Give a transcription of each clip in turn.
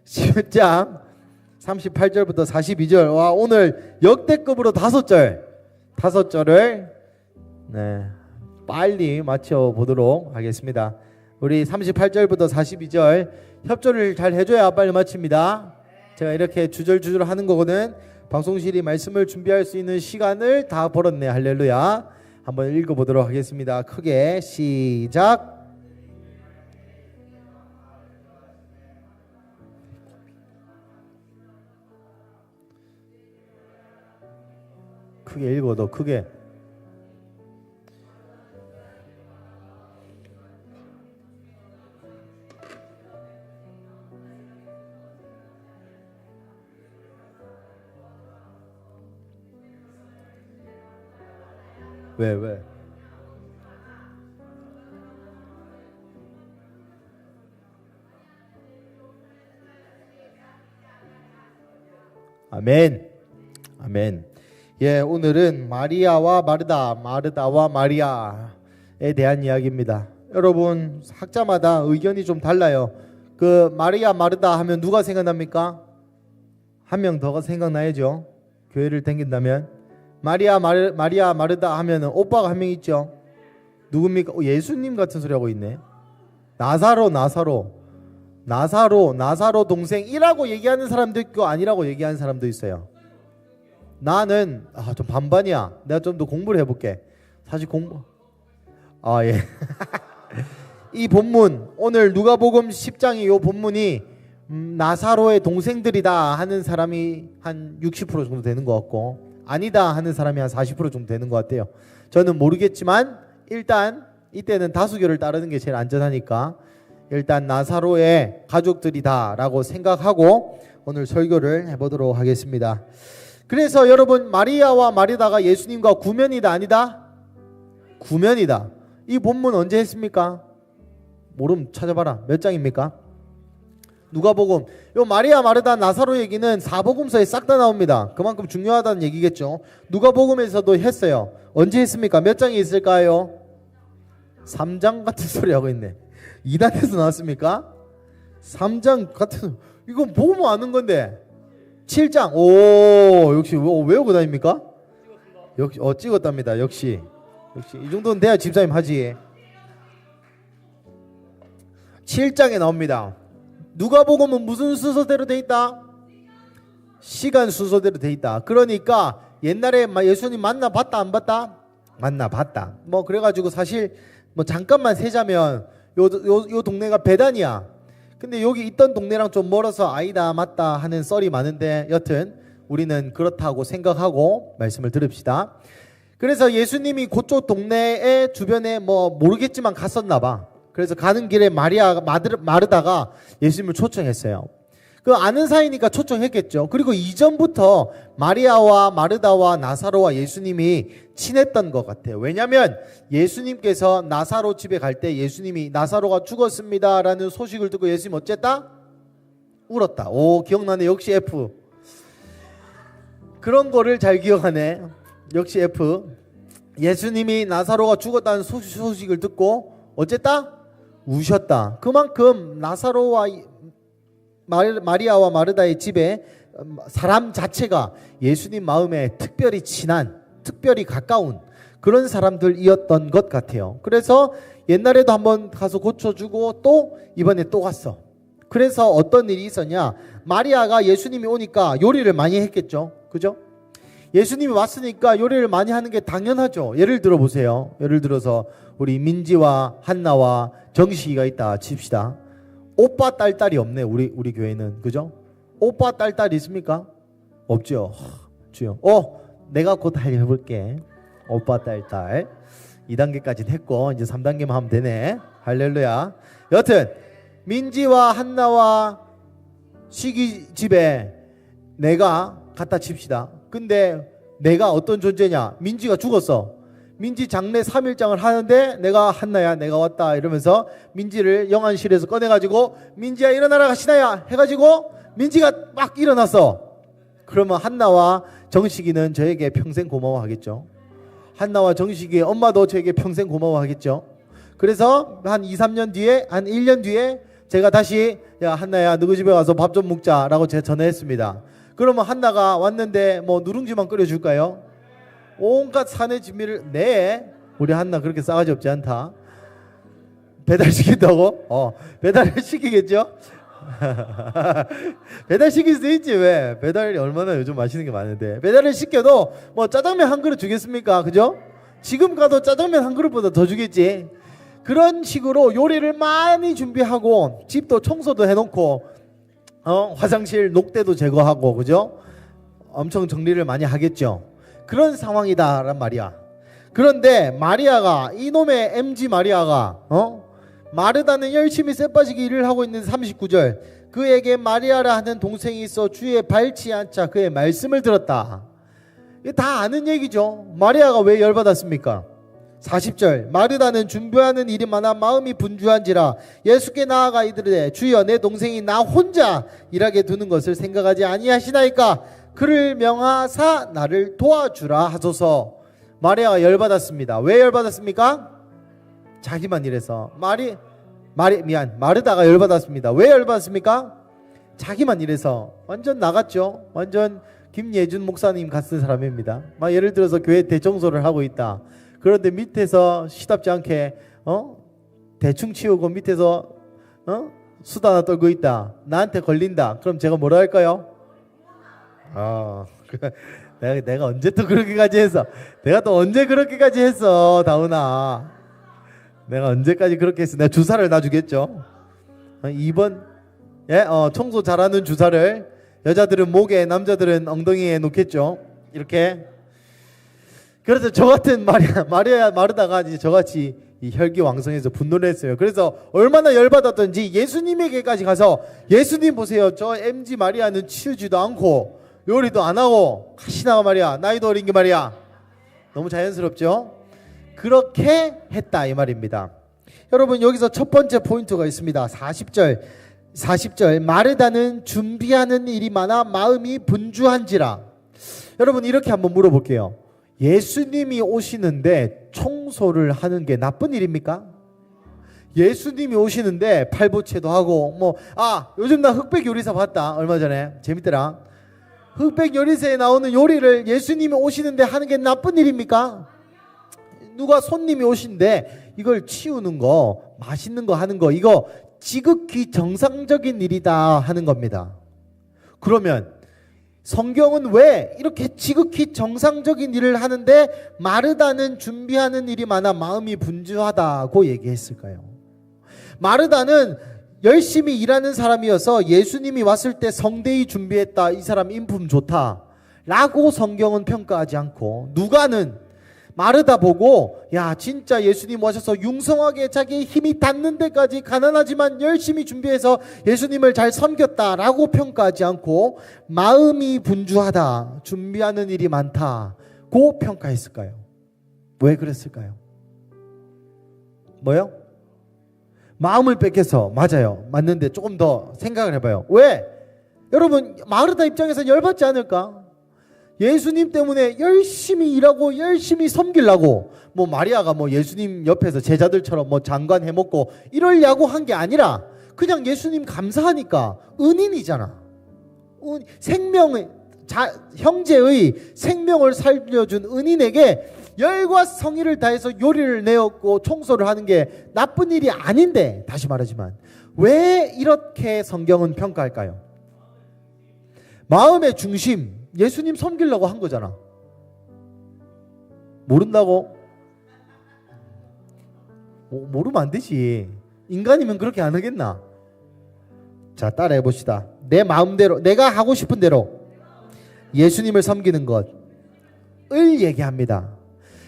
10장 38절부터 42절. 와, 오늘 역대급으로 5절을 빨리 맞춰보도록 하겠습니다. 우리 38절부터 42절 협조를 잘 해줘야 빨리 마칩니다. 제가 이렇게 주절주절 하는 거거든. 방송실이 말씀을 준비할 수 있는 시간을 다 벌었네. 할렐루야. 한번 읽어보도록 하겠습니다. 크게 시작. 크게 읽어. 너 크게. 왜? 아멘. 예, 오늘은 마리아와 마르다와 마리아에 대한 이야기입니다. 여러분, 학자마다 의견이 좀 달라요. 그 마리아, 마르다 하면 누가 생각납니까? 한 명 더가 생각나야죠. 교회를 다닌다면. 마리아, 마르다 하면은 오빠가 한 명 있죠. 누굽니까? 예수님 같은 소리 하고 있네. 나사로 동생이라고 얘기하는 사람도 있고 아니라고 얘기하는 사람도 있어요. 나는 좀 반반이야. 내가 좀 더 공부를 해볼게. 사실 예. 이 본문 오늘 누가복음 10장이 이 본문이 나사로의 동생들이다 하는 사람이 한 60% 정도 되는 것 같고 아니다 하는 사람이 한 40% 정도 되는 것 같아요. 저는 모르겠지만 일단 이때는 다수결을 따르는 게 제일 안전하니까 일단 나사로의 가족들이다 라고 생각하고 오늘 설교를 해보도록 하겠습니다. 그래서 여러분, 마리아와 마르다가 예수님과 구면이다 아니다? 구면이다. 이 본문 언제 했습니까? 모름 찾아봐라. 몇 장입니까? 누가복음. 요 마리아, 마르다, 나사로 얘기는 사복음서에 싹 다 나옵니다. 그만큼 중요하다는 얘기겠죠. 누가복음에서도 했어요. 언제 했습니까? 몇 장이 있을까요? 3장 같은 소리 하고 있네. 2단에서 나왔습니까? 3장 같은, 이건 보면 아는 건데. 7장. 오, 역시 외우고 다닙니까? 역시 찍었답니다. 역시 이 정도는 돼야 집사님 하지. 7장에 나옵니다. 누가복음은 무슨 순서대로 돼 있다? 시간 순서대로 돼 있다. 그러니까 옛날에 예수님 만나봤다 안 봤다? 만나봤다. 뭐 그래가지고 사실 뭐 잠깐만 세자면 요 동네가 베단이야. 근데 여기 있던 동네랑 좀 멀어서 아니다 맞다 하는 썰이 많은데 여튼 우리는 그렇다고 생각하고 말씀을 들읍시다. 그래서 예수님이 그쪽 동네의 주변에 뭐 모르겠지만 갔었나 봐. 그래서 가는 길에 마르다가 예수님을 초청했어요. 그 아는 사이니까 초청했겠죠. 그리고 이전부터 마리아와 마르다와 나사로와 예수님이 친했던 것 같아요. 왜냐하면 예수님께서 나사로 집에 갈 때 예수님이 나사로가 죽었습니다 라는 소식을 듣고 예수님 어쨌다? 울었다. 오, 기억나네. 역시 F. 그런 거를 잘 기억하네. 역시 F. 예수님이 나사로가 죽었다는 소식을 듣고 어쨌다? 우셨다. 그만큼 나사로와 마리아와 마르다의 집에 사람 자체가 예수님 마음에 특별히 친한, 특별히 가까운 그런 사람들이었던 것 같아요. 그래서 옛날에도 한번 가서 고쳐주고 또 이번에 또 갔어. 그래서 어떤 일이 있었냐? 마리아가 예수님이 오니까 요리를 많이 했겠죠. 그죠? 예수님이 왔으니까 요리를 많이 하는 게 당연하죠. 예를 들어 보세요. 예를 들어서 우리 민지와 한나와 정식이가 있다 칩시다. 오빠 딸딸이 없네. 우리 교회는. 그죠? 오빠 딸딸 있습니까? 없죠. 주여. 내가 곧 해볼게. 오빠 딸딸 2단계까지는 했고 이제 3단계만 하면 되네. 할렐루야. 여튼 민지와 한나와 시기 집에 내가 갖다 칩시다. 근데 내가 어떤 존재냐? 민지가 죽었어. 민지 장례 3일장을 하는데 내가 한나야 내가 왔다 이러면서 민지를 영안실에서 꺼내가지고 민지야 일어나라 가시나야 해가지고 민지가 막 일어났어. 그러면 한나와 정식이는 저에게 평생 고마워하겠죠. 한나와 정식이 엄마도 저에게 평생 고마워하겠죠. 그래서 한 2, 3년 뒤에 한 1년 뒤에 제가 다시 야 한나야 너희 집에 가서 밥 좀 먹자라고 제가 전화했습니다. 그러면 한나가 왔는데 뭐 누룽지만 끓여줄까요? 온갖 사내 진미를 네 우리 한나 그렇게 싸가지 없지 않다. 배달시킨다고? 배달을 시키겠죠? 배달시킬 수 있지. 왜? 배달이 얼마나 요즘 맛있는 게 많은데 배달을 시켜도 뭐 짜장면 한 그릇 주겠습니까? 그죠? 지금 가도 짜장면 한 그릇보다 더 주겠지. 그런 식으로 요리를 많이 준비하고 집도 청소도 해놓고 화장실 녹대도 제거하고 그죠? 엄청 정리를 많이 하겠죠. 그런 상황이다란 말이야. 그런데 마리아가 이놈의 MG 마리아가 마르다는 열심히 쎄빠지게 일을 하고 있는 39절 그에게 마리아라 하는 동생이 있어 주의 밟지 않자 그의 말씀을 들었다. 이게 다 아는 얘기죠. 마리아가 왜 열받았습니까? 40절 마르다는 준비하는 일이 많아 마음이 분주한지라 예수께 나아가 이르되 주여 내 동생이 나 혼자 일하게 두는 것을 생각하지 아니하시나이까 그를 명하사 나를 도와주라 하소서. 마리아가 열받았습니다. 왜 열받았습니까? 자기만 일해서. 마르다가 열받았습니다. 왜 열받았습니까? 자기만 일해서. 완전 나갔죠. 완전 김예준 목사님 같은 사람입니다. 예를 들어서 교회 대청소를 하고 있다. 그런데 밑에서 시답지 않게 대충 치우고 밑에서 수다나 떨고 있다. 나한테 걸린다. 그럼 제가 뭐라 할까요? 내가 언제 또 그렇게까지 했어? 내가 또 언제 그렇게까지 했어, 다운아? 내가 언제까지 그렇게 했어? 내가 주사를 놔주겠죠. 2번 청소 잘하는 주사를 여자들은 목에 남자들은 엉덩이에 놓겠죠. 이렇게. 그래서 저 같은 마르다가 이제 저같이 이 혈기왕성해서 분노를 했어요. 그래서 얼마나 열받았던지 예수님에게까지 가서 예수님 보세요. 저 MG 마리아는 치우지도 않고 요리도 안 하고 가시나가 말이야. 나이도 어린 게 말이야. 너무 자연스럽죠? 그렇게 했다 이 말입니다. 여러분 여기서 첫 번째 포인트가 있습니다. 40절 마르다는 준비하는 일이 많아 마음이 분주한지라. 여러분 이렇게 한번 물어볼게요. 예수님이 오시는데 청소를 하는 게 나쁜 일입니까? 예수님이 오시는데 팔보채도 하고 요즘 나 흑백 요리사 봤다. 얼마 전에 재밌더라. 흑백 요리사에 나오는 요리를 예수님이 오시는데 하는 게 나쁜 일입니까? 누가 손님이 오신데 이걸 치우는 거, 맛있는 거 하는 거, 이거 지극히 정상적인 일이다 하는 겁니다. 그러면 성경은 왜 이렇게 지극히 정상적인 일을 하는데 마르다는 준비하는 일이 많아 마음이 분주하다고 얘기했을까요? 마르다는 열심히 일하는 사람이어서 예수님이 왔을 때 성대히 준비했다. 이 사람 인품 좋다 라고 성경은 평가하지 않고, 누가는 마르다 보고 야 진짜 예수님 오셔서 융성하게 자기의 힘이 닿는 데까지 가난하지만 열심히 준비해서 예수님을 잘 섬겼다라고 평가하지 않고 마음이 분주하다, 준비하는 일이 많다고 평가했을까요? 왜 그랬을까요? 뭐요? 마음을 뺏겨서. 맞아요. 맞는데 조금 더 생각을 해봐요. 왜? 여러분 마르다 입장에서 열받지 않을까? 예수님 때문에 열심히 일하고 열심히 섬기려고 마리아가 예수님 옆에서 제자들처럼 장관 해먹고 이러려고 한 게 아니라 그냥 예수님 감사하니까 은인이잖아. 형제의 생명을 살려준 은인에게 열과 성의를 다해서 요리를 내었고 청소를 하는 게 나쁜 일이 아닌데, 다시 말하지만 왜 이렇게 성경은 평가할까요? 마음의 중심, 예수님 섬기려고 한 거잖아. 모른다고? 모르면 안 되지. 인간이면 그렇게 안 하겠나? 자, 따라해 봅시다. 내 마음대로, 내가 하고 싶은 대로 예수님을 섬기는 것을 얘기합니다.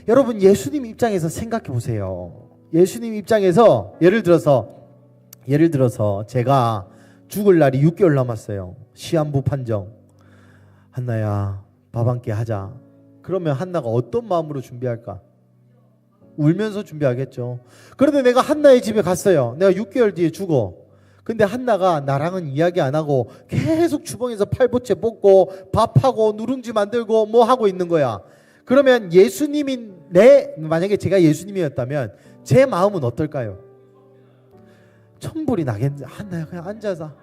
여러분 예수님 입장에서 생각해 보세요. 예수님 입장에서 예를 들어서 제가 죽을 날이 6개월 남았어요. 시한부 판정. 한나야 밥 한 끼 하자. 그러면 한나가 어떤 마음으로 준비할까? 울면서 준비하겠죠. 그런데 내가 한나의 집에 갔어요. 내가 6개월 뒤에 죽어. 근데 한나가 나랑은 이야기 안 하고 계속 주방에서 팔보채 뽑고 밥하고 누룽지 만들고 하고 있는 거야. 그러면 만약에 제가 예수님이었다면 제 마음은 어떨까요? 천불이 나겠는데 한나야 그냥 앉아서.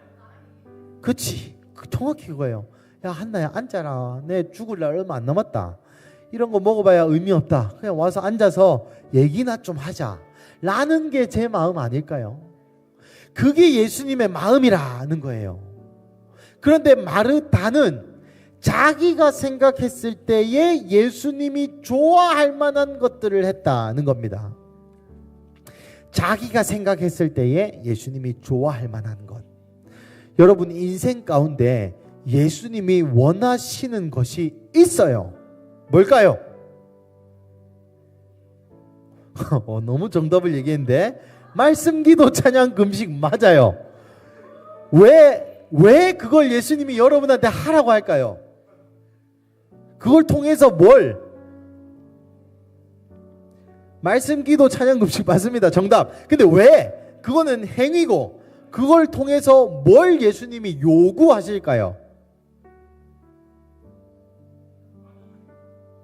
그치, 정확히 그거예요. 야 한나야 앉아라. 내 죽을 날 얼마 안 남았다. 이런 거 먹어봐야 의미 없다. 그냥 와서 앉아서 얘기나 좀 하자 라는 게 제 마음 아닐까요? 그게 예수님의 마음이라는 거예요. 그런데 마르다는 자기가 생각했을 때에 예수님이 좋아할 만한 것들을 했다는 겁니다. 자기가 생각했을 때에 예수님이 좋아할 만한 것. 여러분 인생 가운데 예수님이 원하시는 것이 있어요. 뭘까요? 너무 정답을 얘기했는데 말씀, 기도, 찬양, 금식 맞아요. 왜 그걸 예수님이 여러분한테 하라고 할까요? 그걸 통해서 뭘? 말씀, 기도, 찬양, 금식 맞습니다. 정답. 근데 왜? 그거는 행위고 그걸 통해서 뭘 예수님이 요구하실까요?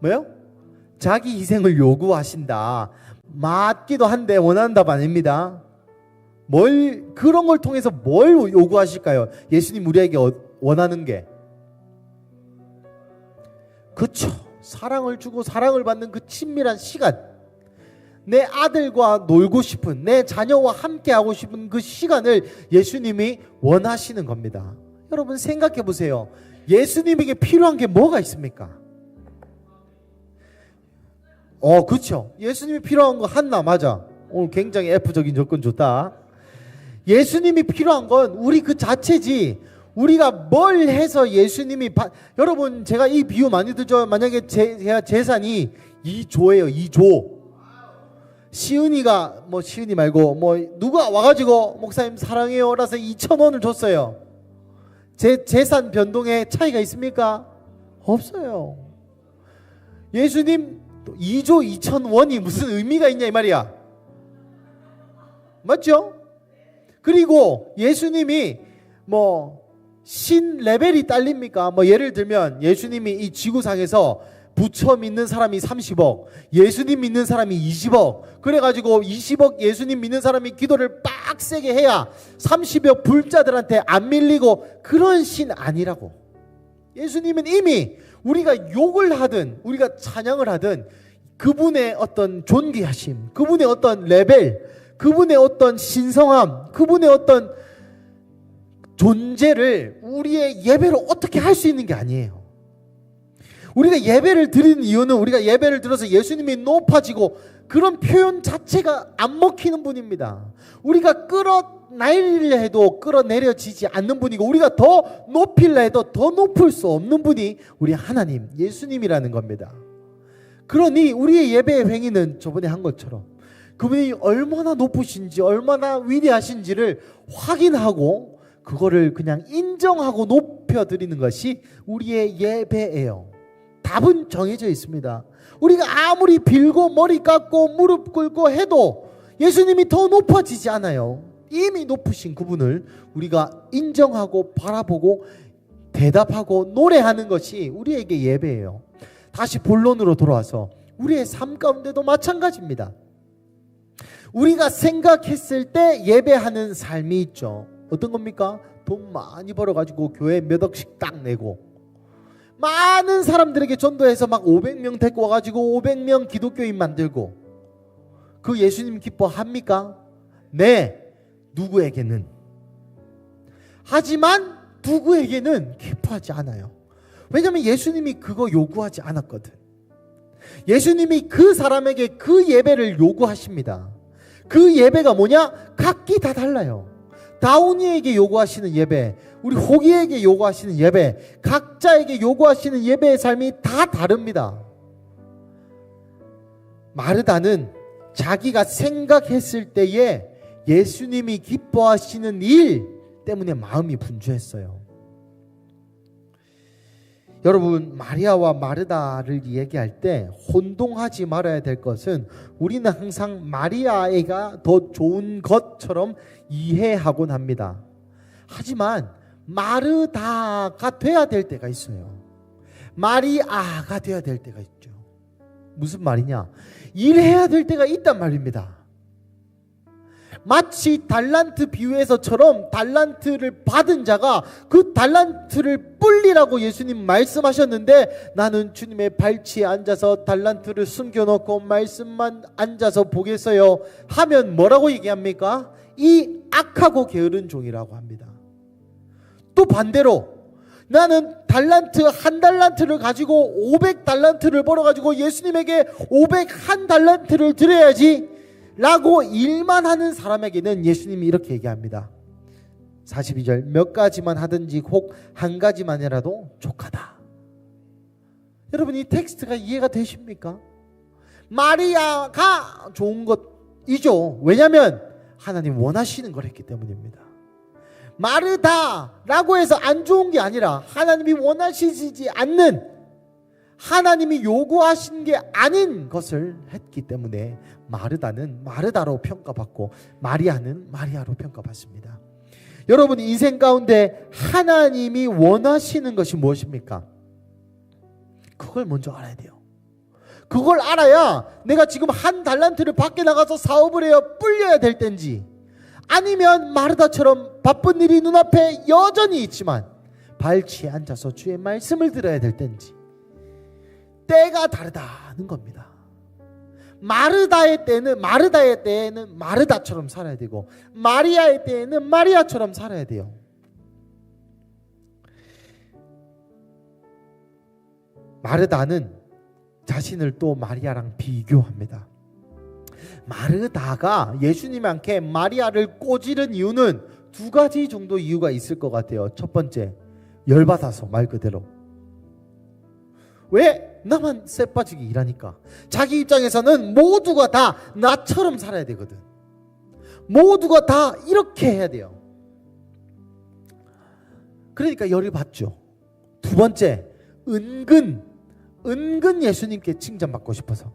뭐요? 자기 희생을 요구하신다. 맞기도 한데 원하는 답 아닙니다. 그런 걸 통해서 뭘 요구하실까요? 예수님 우리에게 원하는 게. 그쵸. 사랑을 주고 사랑을 받는 그 친밀한 시간. 내 아들과 놀고 싶은, 내 자녀와 함께 하고 싶은 그 시간을 예수님이 원하시는 겁니다. 여러분 생각해 보세요. 예수님에게 필요한 게 뭐가 있습니까? 그렇죠. 예수님이 필요한 거 한나 맞아. 오늘 굉장히 F적인 접근 좋다. 예수님이 필요한 건 우리 그 자체지. 우리가 뭘 해서 예수님이 여러분 제가 이 비유 많이 들죠. 만약에 제가 재산이 2조예요. 2조. 시은이가 시은이 말고 누가 와가지고 목사님 사랑해요 라서 2,000원을 줬어요. 제 재산 변동에 차이가 있습니까? 없어요. 예수님 2조 2,000원이 무슨 의미가 있냐 이 말이야. 맞죠? 그리고 예수님이 신 레벨이 딸립니까? 예를 들면 예수님이 이 지구상에서 부처 믿는 사람이 30억, 예수님 믿는 사람이 20억, 그래가지고 20억 예수님 믿는 사람이 기도를 빡세게 해야 30억 불자들한테 안 밀리고 그런 신 아니라고. 예수님은 이미 우리가 욕을 하든 우리가 찬양을 하든 그분의 어떤 존귀하심, 그분의 어떤 레벨, 그분의 어떤 신성함, 그분의 어떤 존재를 우리의 예배로 어떻게 할 수 있는 게 아니에요. 우리가 예배를 드리는 이유는 우리가 예배를 들어서 예수님이 높아지고 그런 표현 자체가 안 먹히는 분입니다. 우리가 끌어내리려 해도 끌어내려지지 않는 분이고 우리가 더 높이려 해도 더 높을 수 없는 분이 우리 하나님 예수님이라는 겁니다. 그러니 우리의 예배의 행위는 저번에 한 것처럼 그분이 얼마나 높으신지 얼마나 위대하신지를 확인하고 그거를 그냥 인정하고 높여드리는 것이 우리의 예배예요. 답은 정해져 있습니다. 우리가 아무리 빌고 머리 깎고 무릎 꿇고 해도 예수님이 더 높아지지 않아요. 이미 높으신 그분을 우리가 인정하고 바라보고 대답하고 노래하는 것이 우리에게 예배예요. 다시 본론으로 돌아와서 우리의 삶 가운데도 마찬가지입니다. 우리가 생각했을 때 예배하는 삶이 있죠. 어떤 겁니까? 돈 많이 벌어가지고 교회 몇 억씩 딱 내고 많은 사람들에게 전도해서 막 500명 데리고 와가지고 500명 기독교인 만들고 그 예수님 기뻐합니까? 네. 누구에게는. 하지만 누구에게는 기뻐하지 않아요. 왜냐하면 예수님이 그거 요구하지 않았거든. 예수님이 그 사람에게 그 예배를 요구하십니다. 그 예배가 뭐냐? 각기 다 달라요. 다운이에게 요구하시는 예배, 우리 호기에게 요구하시는 예배, 각자에게 요구하시는 예배의 삶이 다 다릅니다. 마르다는 자기가 생각했을 때에 예수님이 기뻐하시는 일 때문에 마음이 분주했어요. 여러분, 마리아와 마르다를 얘기할 때 혼동하지 말아야 될 것은 우리는 항상 마리아가 더 좋은 것처럼 이해하곤 합니다. 하지만 마르다가 돼야 될 때가 있어요. 마리아가 돼야 될 때가 있죠. 무슨 말이냐? 일해야 될 때가 있단 말입니다. 마치 달란트 비유에서처럼 달란트를 받은 자가 그 달란트를 뿔리라고 예수님 말씀하셨는데, 나는 주님의 발치에 앉아서 달란트를 숨겨놓고 말씀만 앉아서 보겠어요 하면 뭐라고 얘기합니까? 이 악하고 게으른 종이라고 합니다. 또 반대로 나는 한 달란트를 가지고 500달란트를 벌어가지고 예수님에게 501달란트를 드려야지 라고 일만 하는 사람에게는 예수님이 이렇게 얘기합니다. 42절, 몇 가지만 하든지 혹 한 가지만이라도 족하다. 여러분, 이 텍스트가 이해가 되십니까? 마리아가 좋은 것이죠. 왜냐하면 하나님 원하시는 걸 했기 때문입니다. 마르다라고 해서 안 좋은 게 아니라 하나님이 원하시지 않는, 하나님이 요구하신 게 아닌 것을 했기 때문에 마르다는 마르다로 평가받고 마리아는 마리아로 평가받습니다. 여러분, 인생 가운데 하나님이 원하시는 것이 무엇입니까? 그걸 먼저 알아야 돼요. 그걸 알아야 내가 지금 한 달란트를 밖에 나가서 사업을 해야 불려야 될 땐지, 아니면 마르다처럼 바쁜 일이 눈앞에 여전히 있지만 발치에 앉아서 주의 말씀을 들어야 될 땐지, 때가 다르다는 겁니다. 마르다의 때는 마르다처럼 살아야 되고, 마리아의 때에는 마리아처럼 살아야 돼요. 마르다는 자신을 또 마리아랑 비교합니다. 마르다가 예수님한테 마리아를 꼬지른 이유는 두 가지 정도 이유가 있을 것 같아요. 첫 번째, 열받아서, 말 그대로. 왜? 나만 쎄 빠지게 일하니까. 자기 입장에서는 모두가 다 나처럼 살아야 되거든. 모두가 다 이렇게 해야 돼요. 그러니까 열이 받죠. 두 번째, 은근 예수님께 칭찬받고 싶어서.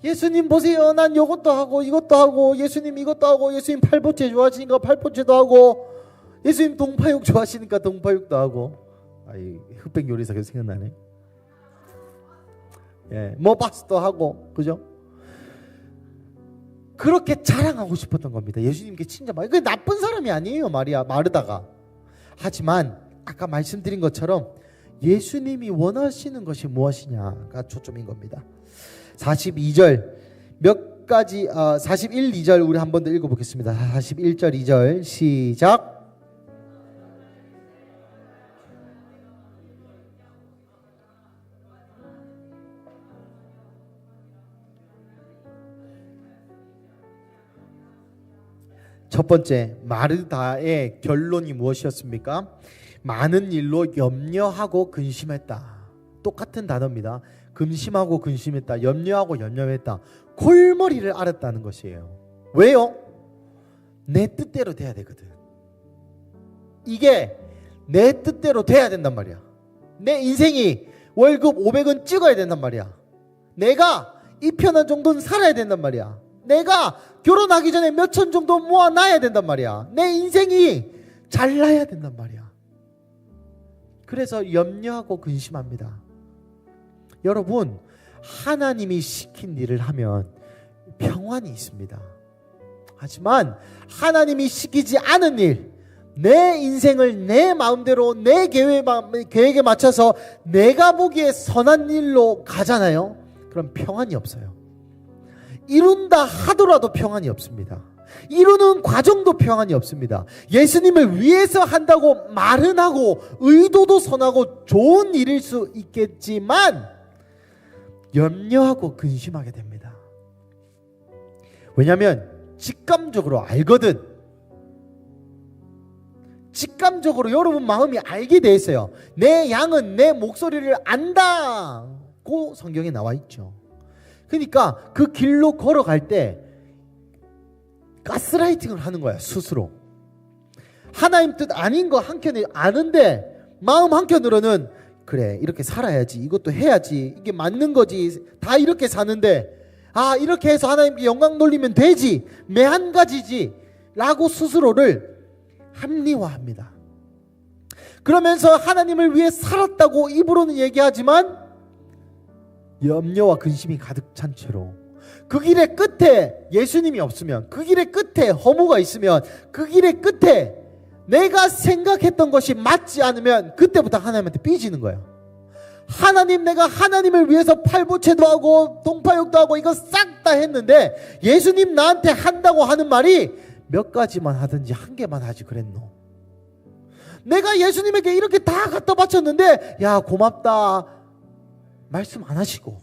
예수님 보세요, 난 이것도 하고 이것도 하고, 예수님 이것도 하고, 예수님 팔보채 좋아하시니까 팔보채도 하고, 예수님 동파육 좋아하시니까 동파육도 하고. 아이, 흑백 요리사가 생각나네. 예, 뭐 박스도 하고, 그죠? 그렇게 자랑하고 싶었던 겁니다. 예수님께 칭찬받고. 그게 나쁜 사람이 아니에요, 마르다가. 하지만 아까 말씀드린 것처럼 예수님이 원하시는 것이 무엇이냐가 초점인 겁니다. 42절 몇 가지 41, 2절 우리 한 번 더 읽어보겠습니다. 41절 2절 시작. 첫 번째, 마르다의 결론이 무엇이었습니까? 많은 일로 염려하고 근심했다. 똑같은 단어입니다. 근심하고 근심했다. 염려하고 염려했다. 골머리를 앓았다는 것이에요. 왜요? 내 뜻대로 돼야 되거든. 이게 내 뜻대로 돼야 된단 말이야. 내 인생이 월급 500원 찍어야 된단 말이야. 내가 이 편한 정도는 살아야 된단 말이야. 내가 결혼하기 전에 몇천 정도 모아놔야 된단 말이야. 내 인생이 잘나야 된단 말이야. 그래서 염려하고 근심합니다. 여러분, 하나님이 시킨 일을 하면 평안이 있습니다. 하지만 하나님이 시키지 않은 일, 내 인생을 내 마음대로 내 계획에 맞춰서 내가 보기에 선한 일로 가잖아요. 그럼 평안이 없어요. 이룬다 하더라도 평안이 없습니다. 이루는 과정도 평안이 없습니다. 예수님을 위해서 한다고 말은 하고 의도도 선하고 좋은 일일 수 있겠지만 염려하고 근심하게 됩니다. 왜냐하면 직감적으로 알거든. 직감적으로 여러분 마음이 알게 돼 있어요. 내 양은 내 목소리를 안다고 성경에 나와 있죠. 그러니까 그 길로 걸어갈 때 가스라이팅을 하는 거야, 스스로. 하나님 뜻 아닌 거 한켠에 아는데 마음 한켠으로는 그래, 이렇게 살아야지, 이것도 해야지, 이게 맞는 거지, 다 이렇게 사는데 이렇게 해서 하나님께 영광 돌리면 되지, 매한 가지지 라고 스스로를 합리화합니다. 그러면서 하나님을 위해 살았다고 입으로는 얘기하지만 염려와 근심이 가득 찬 채로 그 길의 끝에 예수님이 없으면, 그 길의 끝에 허무가 있으면, 그 길의 끝에 내가 생각했던 것이 맞지 않으면 그때부터 하나님한테 삐지는 거야. 하나님, 내가 하나님을 위해서 팔보채도 하고 동파육도 하고 이거 싹 다 했는데 예수님 나한테 한다고 하는 말이 몇 가지만 하든지 한 개만 하지 그랬노. 내가 예수님에게 이렇게 다 갖다 바쳤는데 야 고맙다 말씀 안 하시고,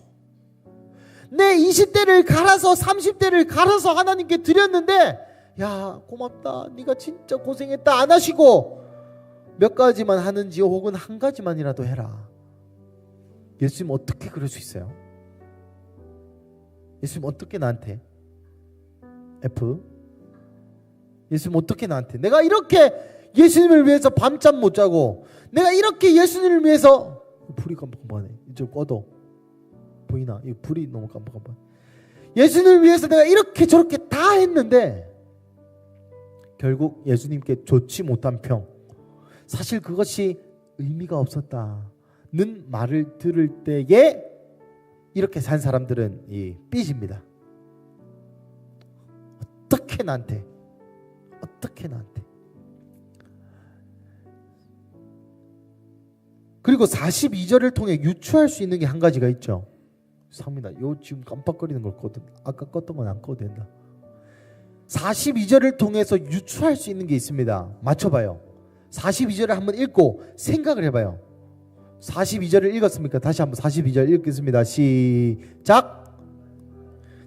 내 20대를 갈아서 30대를 갈아서 하나님께 드렸는데 야 고맙다 네가 진짜 고생했다 안 하시고, 몇 가지만 하는지 혹은 한 가지만이라도 해라. 예수님 어떻게 그럴 수 있어요? 예수님 어떻게 나한테 F? 예수님 어떻게 나한테, 내가 이렇게 예수님을 위해서 밤잠 못 자고, 내가 이렇게 예수님을 위해서, 불이 깜빡깜빡하네 이쪽 꺼도 보이나? 이 불이 너무 깜빡깜빡. 예수님을 위해서 내가 이렇게 저렇게 다 했는데 결국 예수님께 좋지 못한 평, 사실 그것이 의미가 없었다는 말을 들을 때에 이렇게 산 사람들은 삐집니다. 어떻게 나한테 그리고 42절을 통해 유추할 수 있는 게 한 가지가 있죠. 상민아, 요 지금 깜빡거리는 걸 꺼도, 아까 껐던 건 안 꺼도 된다. 42절을 통해서 유추할 수 있는 게 있습니다. 맞춰봐요. 42절을 한번 읽고 생각을 해봐요. 42절을 읽었습니까? 다시 한번 42절 읽겠습니다. 시작.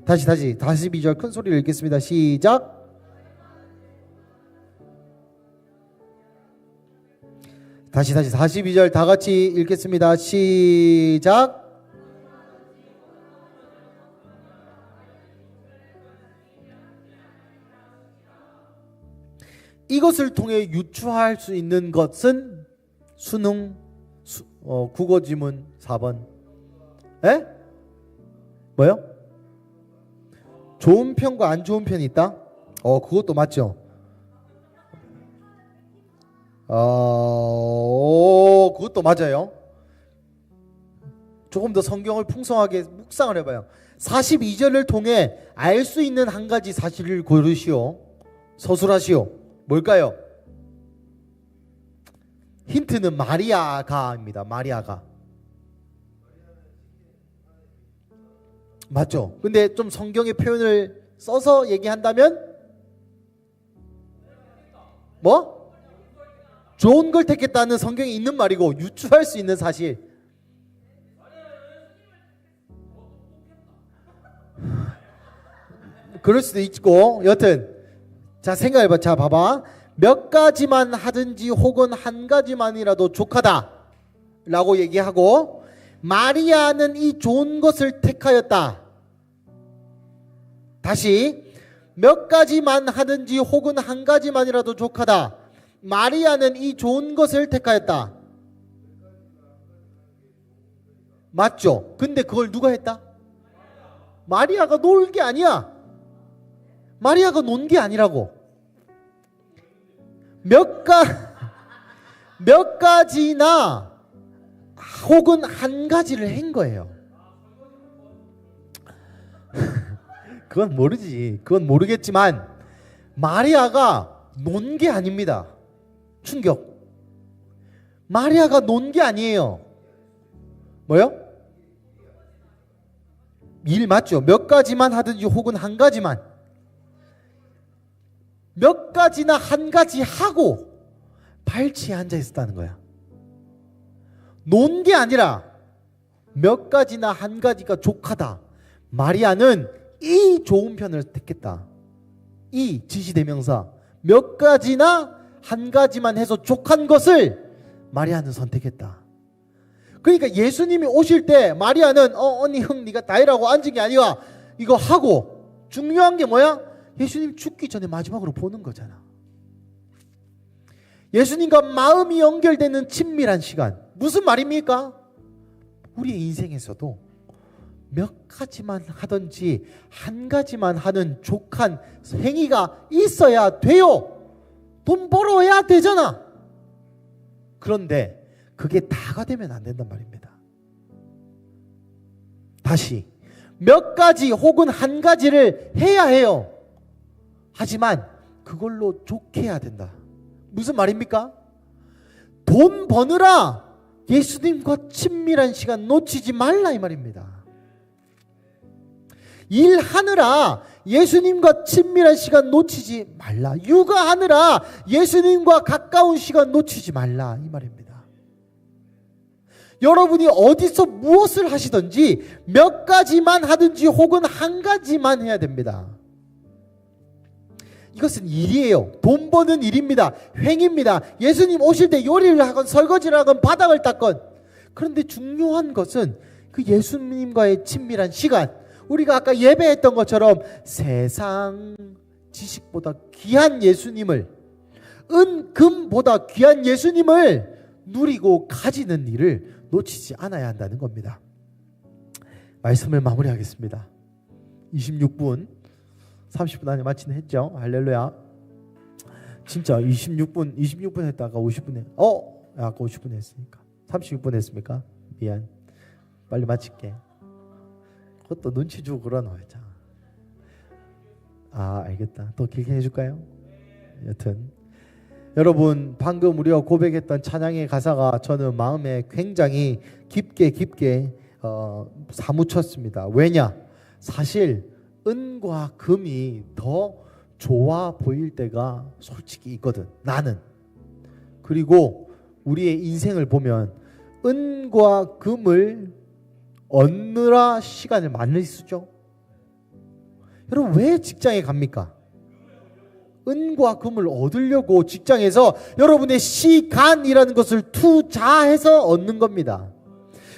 다시 42절 큰 소리를 읽겠습니다. 시작. 다시 42절 다 같이 읽겠습니다. 시작. 이것을 통해 유추할 수 있는 것은 수능 국어 지문 4번. 에? 뭐요? 좋은 편과 안 좋은 편이 있다? 그것도 맞죠. 그것도 맞아요. 조금 더 성경을 풍성하게 묵상을 해봐요. 42절을 통해 알 수 있는 한 가지 사실을 고르시오. 서술하시오. 뭘까요? 힌트는 마리아가입니다. 마리아가. 맞죠? 근데 좀 성경의 표현을 써서 얘기한다면 뭐? 좋은 걸 택했다는 성경에 있는 말이고 유추할 수 있는 사실. 그럴 수도 있고 여튼 자 생각해봐. 자 봐봐. 몇 가지만 하든지 혹은 한 가지만이라도 족하다 라고 얘기하고, 마리아는 이 좋은 것을 택하였다. 다시 몇 가지만 하든지 혹은 한 가지만이라도 족하다. 마리아는 이 좋은 것을 택하였다. 맞죠? 근데 그걸 누가 했다? 마리아가 놀 게 아니야. 마리아가 논 게 아니라고. 몇 가지나 혹은 한 가지를 한 거예요. 그건 모르지. 그건 모르겠지만 마리아가 논 게 아닙니다. 충격. 마리아가 논 게 아니에요. 뭐요? 일 맞죠? 몇 가지만 하든지 혹은 한 가지만. 몇 가지나 한 가지 하고 발치에 앉아 있었다는 거야. 논 게 아니라 몇 가지나 한 가지가 족하다. 마리아는 이 좋은 편을 택했다. 이 지시대명사 몇 가지나 한 가지만 해서 족한 것을 마리아는 선택했다. 그러니까 예수님이 오실 때 마리아는 언니 형 네가 다 해라고 앉은 게 아니라 이거 하고, 중요한 게 뭐야? 예수님 죽기 전에 마지막으로 보는 거잖아. 예수님과 마음이 연결되는 친밀한 시간. 무슨 말입니까? 우리의 인생에서도 몇 가지만 하든지 한 가지만 하는 족한 행위가 있어야 돼요. 돈 벌어야 되잖아. 그런데 그게 다가 되면 안 된단 말입니다. 다시 몇 가지 혹은 한 가지를 해야 해요. 하지만 그걸로 좋게 해야 된다. 무슨 말입니까? 돈 버느라 예수님과 친밀한 시간 놓치지 말라 이 말입니다. 일하느라 예수님과 친밀한 시간 놓치지 말라. 육아하느라 예수님과 가까운 시간 놓치지 말라 이 말입니다. 여러분이 어디서 무엇을 하시든지 몇 가지만 하든지 혹은 한 가지만 해야 됩니다. 이것은 일이에요. 돈 버는 일입니다. 행입니다. 예수님 오실 때 요리를 하건 설거지를 하건 바닥을 닦건. 그런데 중요한 것은 그 예수님과의 친밀한 시간, 우리가 아까 예배했던 것처럼 세상 지식보다 귀한 예수님을, 금보다 귀한 예수님을 누리고 가지는 일을 놓치지 않아야 한다는 겁니다. 말씀을 마무리하겠습니다. 26분 30분 안에 마치는 했죠. 할렐루야. 진짜 26분 했다가 50분 아까 50분 했으니까 36분 했습니까? 미안. 빨리 마칠게. 그것도 눈치 주고 그러노. 알겠다. 더 길게 해줄까요? 여튼 여러분, 방금 우리가 고백했던 찬양의 가사가 저는 마음에 굉장히 깊게 사무쳤습니다. 왜냐? 사실 은과 금이 더 좋아 보일 때가 솔직히 있거든, 나는. 그리고 우리의 인생을 보면 은과 금을 얻느라 시간을 많이 쓰죠. 여러분, 왜 직장에 갑니까? 은과 금을 얻으려고 직장에서 여러분의 시간이라는 것을 투자해서 얻는 겁니다.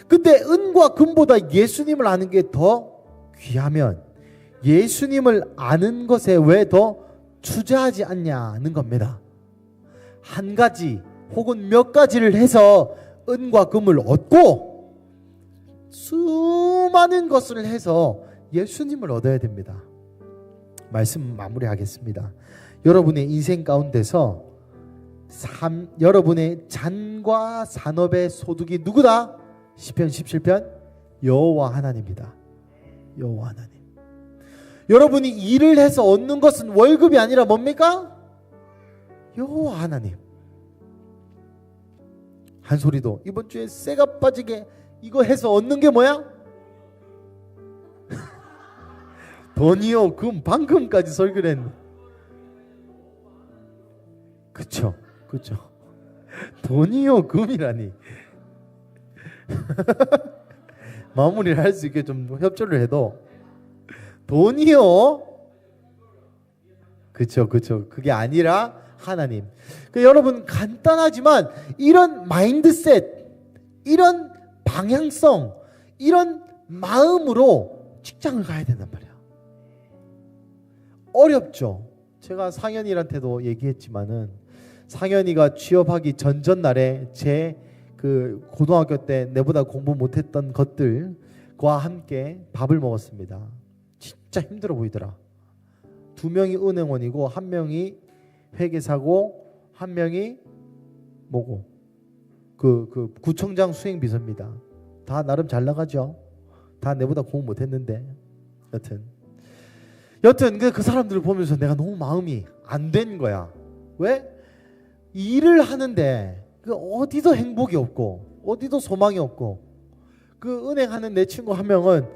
근데 은과 금보다 예수님을 아는 게 더 귀하면 예수님을 아는 것에 왜 더 투자하지 않냐는 겁니다. 한 가지 혹은 몇 가지를 해서 은과 금을 얻고 수많은 것을 해서 예수님을 얻어야 됩니다. 말씀 마무리하겠습니다. 여러분의 인생 가운데서 여러분의 잔과 산업의 소득이 누구다? 시편 17편 여호와 하나님이다. 여호와 하나님. 여러분이 일을 해서 얻는 것은 월급이 아니라 뭡니까? 여호와 하나님. 한 소리도 이번 주에 쇠가 빠지게 이거 해서 얻는 게 뭐야? 돈이요 금. 방금까지 설교를 했네. 그쵸. 돈이요 금이라니. 마무리를 할 수 있게 좀 협조를 해도 돈이요. 그쵸. 그게 아니라 하나님. 여러분, 간단하지만 이런 마인드셋, 이런 방향성, 이런 마음으로 직장을 가야 된단 말이야. 어렵죠. 제가 상현이한테도 얘기했지만은, 상현이가 취업하기 전날에 제 그 고등학교 때 내보다 공부 못했던 것들과 함께 밥을 먹었습니다. 진짜 힘들어 보이더라. 2명이 은행원이고 1명이 회계사고 1명이 뭐고 그 구청장 수행비서입니다. 다 나름 잘 나가죠. 다 내보다 공부 못했는데 여튼 그 사람들을 보면서 내가 너무 마음이 안 된 거야. 왜? 일을 하는데 그 어디도 행복이 없고 어디도 소망이 없고, 그 은행하는 내 친구 한 명은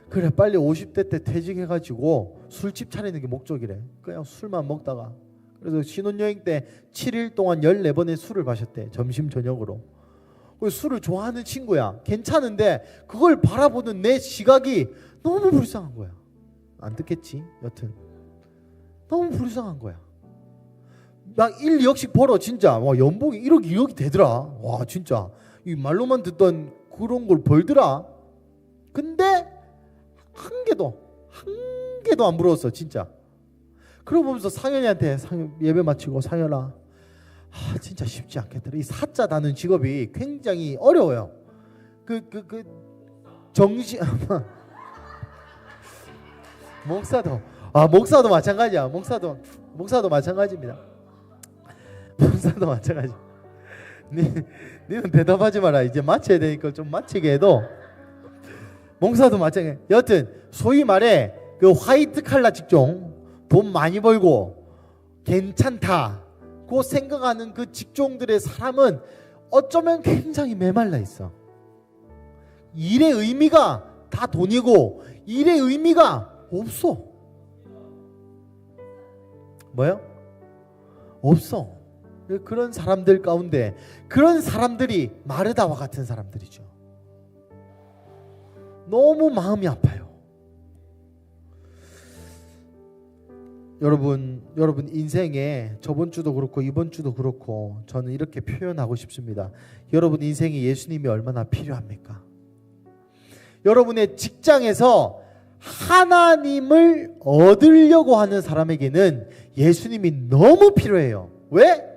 그래 빨리 50대 때 퇴직해가지고 술집 차리는 게 목적이래. 그냥 술만 먹다가, 그래서 신혼여행 때 7일 동안 14번의 술을 마셨대. 점심 저녁으로. 술을 좋아하는 친구야. 괜찮은데 그걸 바라보는 내 시각이 너무 불쌍한 거야. 안 듣겠지? 여튼 너무 불쌍한 거야. 막 1, 2억씩 벌어. 진짜 와, 연봉이 1억 2억이 되더라. 와, 진짜 이 말로만 듣던 그런 걸 벌더라. 근데 한 개도 안 부러웠어 진짜. 그러고 보면서 상현이한테 예배 마치고, 상현아, 진짜 쉽지 않겠더라. 이 사자다는 직업이 굉장히 어려워요. 정신 목사도 마찬가지야. 목사도 마찬가지입니다. 목사도 마찬가지. 니는 대답하지 마라. 이제 마쳐야 되니까 좀 마치게 해도. 목사도 마찬가지. 여튼 소위 말해 그 화이트 칼라 직종, 돈 많이 벌고 괜찮다고 생각하는 그 직종들의 사람은 어쩌면 굉장히 메말라 있어. 일의 의미가 다 돈이고 일의 의미가 없어. 뭐요? 없어. 그런 사람들 가운데 그런 사람들이 마르다와 같은 사람들이죠. 너무 마음이 아파요. 여러분 인생에 저번 주도 그렇고 이번 주도 그렇고 저는 이렇게 표현하고 싶습니다. 여러분 인생에 예수님이 얼마나 필요합니까? 여러분의 직장에서 하나님을 얻으려고 하는 사람에게는 예수님이 너무 필요해요. 왜?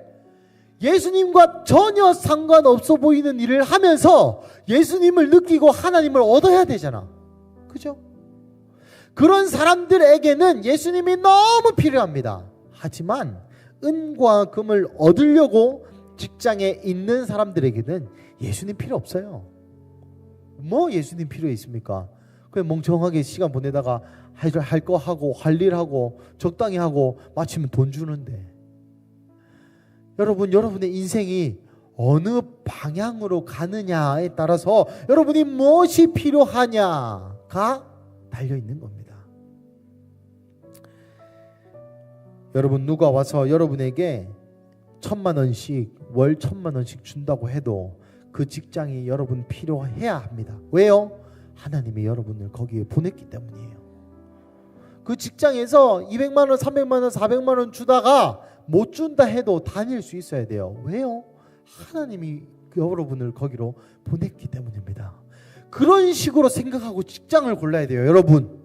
예수님과 전혀 상관없어 보이는 일을 하면서 예수님을 느끼고 하나님을 얻어야 되잖아. 그죠? 그런 사람들에게는 예수님이 너무 필요합니다. 하지만 은과 금을 얻으려고 직장에 있는 사람들에게는 예수님 필요 없어요. 뭐 예수님 필요 있습니까? 그냥 멍청하게 시간 보내다가 할 거 하고 할 일 하고 적당히 하고 마치면 돈 주는데, 여러분의 인생이 어느 방향으로 가느냐에 따라서 여러분이 무엇이 필요하냐가 달려있는 겁니다. 여러분 누가 와서 여러분에게 1,000만 원씩 월 1,000만 원씩 준다고 해도 그 직장이 여러분 필요해야 합니다. 왜요? 하나님이 여러분을 거기에 보냈기 때문이에요. 그 직장에서 200만 원, 300만 원, 400만 원 주다가 못 준다 해도 다닐 수 있어야 돼요. 왜요? 하나님이 여러분을 거기로 보냈기 때문입니다. 그런 식으로 생각하고 직장을 골라야 돼요. 여러분,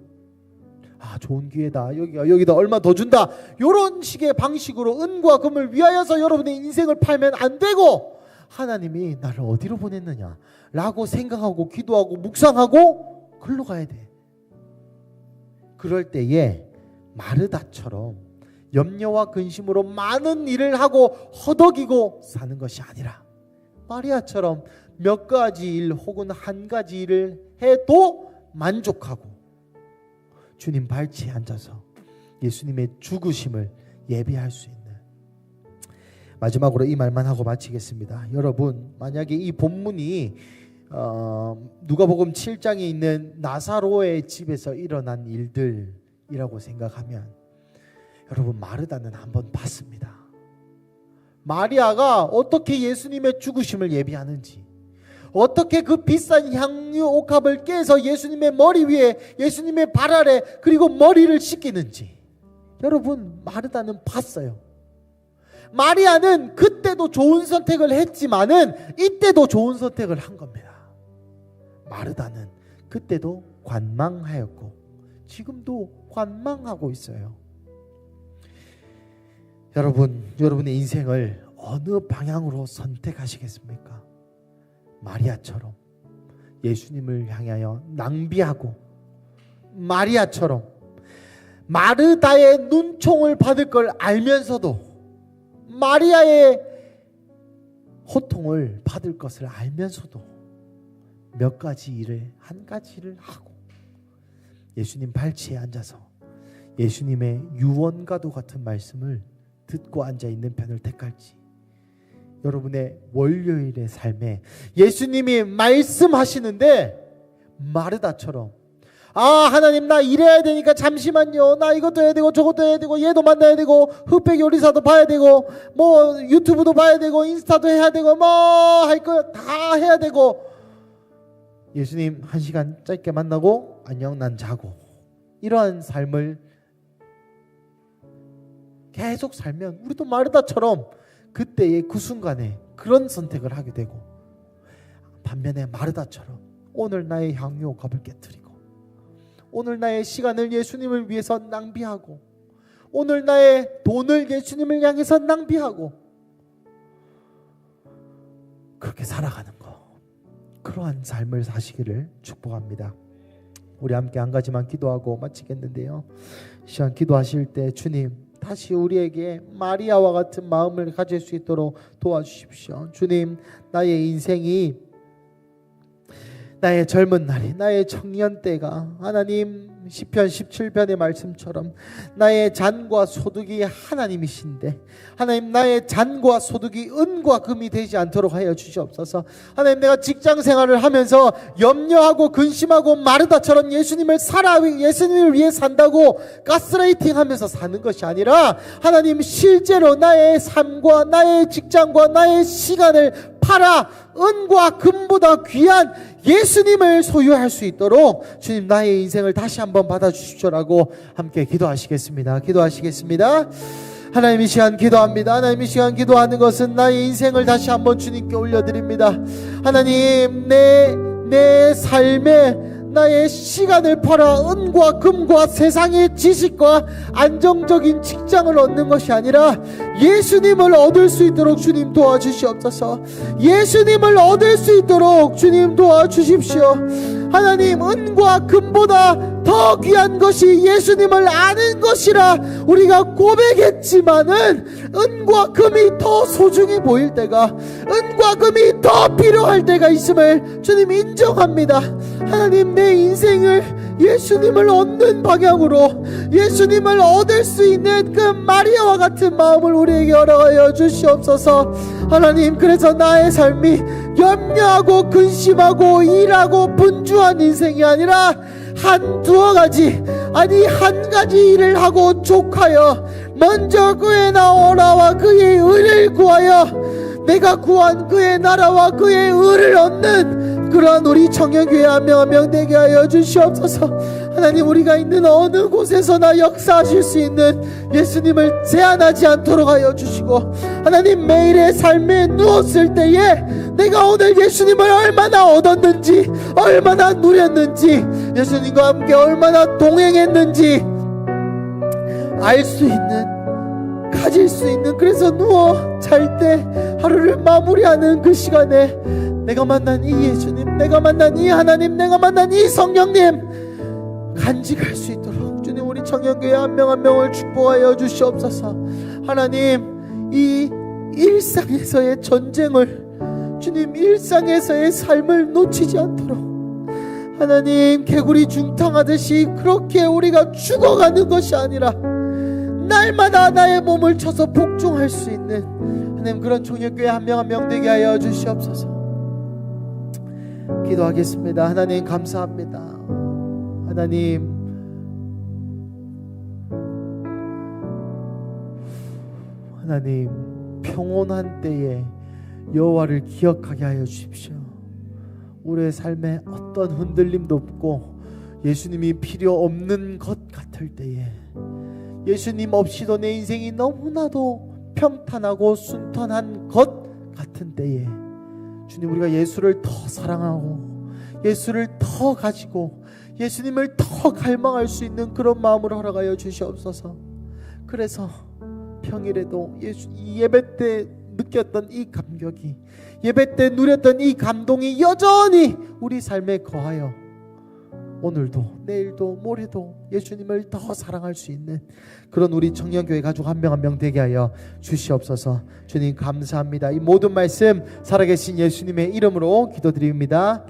좋은 기회다, 여기다 얼마 더 준다, 이런 식의 방식으로 은과 금을 위하여서 여러분의 인생을 팔면 안 되고, 하나님이 나를 어디로 보냈느냐 라고 생각하고 기도하고 묵상하고 글로 가야 돼. 그럴 때에 마르다처럼 염려와 근심으로 많은 일을 하고 허덕이고 사는 것이 아니라 마리아처럼 몇 가지 일 혹은 한 가지 일을 해도 만족하고 주님 발치에 앉아서 예수님의 죽으심을 예비할 수 있는, 마지막으로 이 말만 하고 마치겠습니다. 여러분, 만약에 이 본문이 누가복음 7장에 있는 나사로의 집에서 일어난 일들이라고 생각하면 여러분, 마르다는 한번 봤습니다. 마리아가 어떻게 예수님의 죽으심을 예비하는지, 어떻게 그 비싼 향유 옥합을 깨서 예수님의 머리 위에, 예수님의 발 아래, 그리고 머리를 씻기는지 여러분, 마르다는 봤어요. 마리아는 그때도 좋은 선택을 했지만은 이때도 좋은 선택을 한 겁니다. 마르다는 그때도 관망하였고 지금도 관망하고 있어요. 여러분의 인생을 어느 방향으로 선택하시겠습니까? 마리아처럼 예수님을 향하여 낭비하고, 마리아처럼 마르다의 눈총을 받을 걸 알면서도 마리아의 호통을 받을 것을 알면서도 몇 가지 일을, 한 가지 일을 하고 예수님 발치에 앉아서 예수님의 유언과도 같은 말씀을 듣고 앉아있는 편을 택할지, 여러분의 월요일의 삶에 예수님이 말씀하시는데 마르다처럼 하나님, 나 일해야 되니까 잠시만요, 나 이것도 해야 되고 저것도 해야 되고 얘도 만나야 되고 흑백 요리사도 봐야 되고 뭐 유튜브도 봐야 되고 인스타도 해야 되고 뭐 할 거 다 해야 되고, 예수님 1시간 짧게 만나고 안녕, 난 자고, 이러한 삶을 계속 살면 우리도 마르다처럼 그때의 그 순간에 그런 선택을 하게 되고, 반면에 마르다처럼 오늘 나의 향유 옥합을 깨뜨리고, 오늘 나의 시간을 예수님을 위해서 낭비하고, 오늘 나의 돈을 예수님을 향해서 낭비하고, 그렇게 살아가는 거, 그러한 삶을 사시기를 축복합니다. 우리 함께 한 가지만 기도하고 마치겠는데요. 시간 기도하실 때 주님, 다시 우리에게 마리아와 같은 마음을 가질 수 있도록 도와주십시오. 주님, 나의 인생이 나의 젊은 날이, 나의 청년 때가 하나님 시편 17편의 말씀처럼 나의 잔과 소득이 하나님이신데 하나님 나의 잔과 소득이 은과 금이 되지 않도록 하여 주시옵소서. 하나님 내가 직장 생활을 하면서 염려하고 근심하고 마르다처럼 예수님을 위해 산다고 가스라이팅 하면서 사는 것이 아니라 하나님 실제로 나의 삶과 나의 직장과 나의 시간을 팔아 은과 금보다 귀한 예수님을 소유할 수 있도록 주님 나의 인생을 다시 한번 받아주십시오라고 함께 기도하시겠습니다. 하나님 이 시간 기도합니다. 하나님 이 시간 기도하는 것은 나의 인생을 다시 한번 주님께 올려드립니다. 하나님 내 삶에 나의 시간을 팔아 은과 금과 세상의 지식과 안정적인 직장을 얻는 것이 아니라 예수님을 얻을 수 있도록 주님 도와주시옵소서. 예수님을 얻을 수 있도록 주님 도와주십시오. 하나님 은과 금보다 더 귀한 것이 예수님을 아는 것이라 우리가 고백했지만은 은과 금이 더 소중해 보일 때가, 은과 금이 더 필요할 때가 있음을 주님 인정합니다. 하나님 내 인생을 예수님을 얻는 방향으로, 예수님을 얻을 수 있는 그 마리아와 같은 마음을 우리에게 허락하여 주시옵소서. 하나님 그래서 나의 삶이 염려하고 근심하고 일하고 분주한 인생이 아니라 한두어 가지, 아니 한 가지 일을 하고 족하여 먼저 그의 나라와 그의 의를 구하여 내가 구한 그의 나라와 그의 의를 얻는 그러한 우리 청년교회 한 명 한 명 되게 하여 주시옵소서. 하나님 우리가 있는 어느 곳에서나 역사하실 수 있는 예수님을 제한하지 않도록 하여 주시고, 하나님 매일의 삶에 누웠을 때에 내가 오늘 예수님을 얼마나 얻었는지, 얼마나 누렸는지, 예수님과 함께 얼마나 동행했는지 알 수 있는, 가질 수 있는, 그래서 누워 잘 때 하루를 마무리하는 그 시간에 내가 만난 이 예수님, 내가 만난 이 하나님, 내가 만난 이 성령님 간직할 수 있도록 주님 우리 청년교회 한 명 한 명을 축복하여 주시옵소서. 하나님 이 일상에서의 전쟁을, 주님 일상에서의 삶을 놓치지 않도록 하나님 개구리 중탕하듯이 그렇게 우리가 죽어가는 것이 아니라 날마다 나의 몸을 쳐서 복종할 수 있는 하나님 그런 청년교회 한 명 한 명 되게 하여 주시옵소서. 기도하겠습니다. 하나님 감사합니다. 하나님 평온한 때에 여호와를 기억하게 하여 주십시오. 우리의 삶에 어떤 흔들림도 없고 예수님이 필요 없는 것 같을 때에, 예수님 없이도 내 인생이 너무나도 평탄하고 순탄한 것 같은 때에 주님 우리가 예수를 더 사랑하고 예수를 더 가지고 예수님을 더 갈망할 수 있는 그런 마음을 허락하여 주시옵소서. 그래서 평일에도 예배 때 느꼈던 이 감격이, 예배 때 누렸던 이 감동이 여전히 우리 삶에 거하여 오늘도 내일도 모레도 예수님을 더 사랑할 수 있는 그런 우리 청년교회 가족 한 명 한 명 되게 하여 주시옵소서. 주님 감사합니다. 이 모든 말씀 살아계신 예수님의 이름으로 기도드립니다.